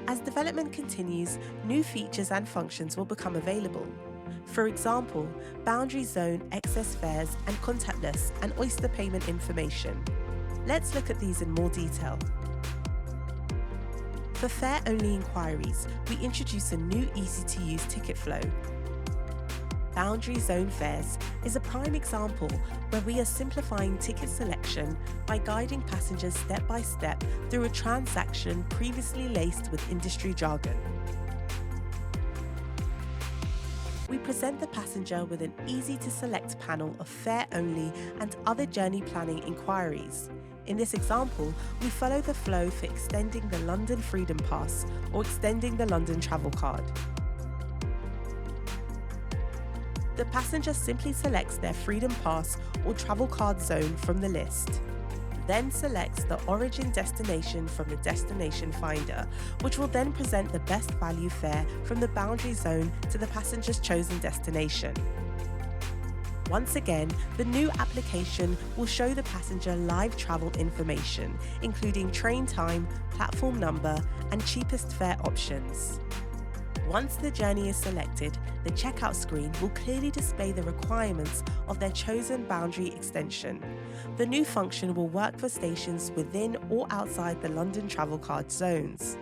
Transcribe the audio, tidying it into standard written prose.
As development continues, new features and functions will become available. For example, boundary zone excess fares and contactless and Oyster payment information. Let's look at these in more detail. For fare-only inquiries, we introduce a new easy-to-use ticket flow. Boundary zone fares is a prime example where we are simplifying ticket selection by guiding passengers step by step through a transaction previously laced with industry jargon. We present the passenger with an easy-to-select panel of fare-only and other journey planning inquiries. In this example, we follow the flow for extending the London Freedom Pass or extending the London Travel Card. The passenger simply selects their Freedom Pass or Travel Card zone from the list, then selects the origin destination from the destination finder, which will then present the best value fare from the boundary zone to the passenger's chosen destination. Once again, the new application will show the passenger live travel information, including train time, platform number, and cheapest fare options. Once the journey is selected, the checkout screen will clearly display the requirements of their chosen boundary extension. The new function will work for stations within or outside the London Travel Card zones.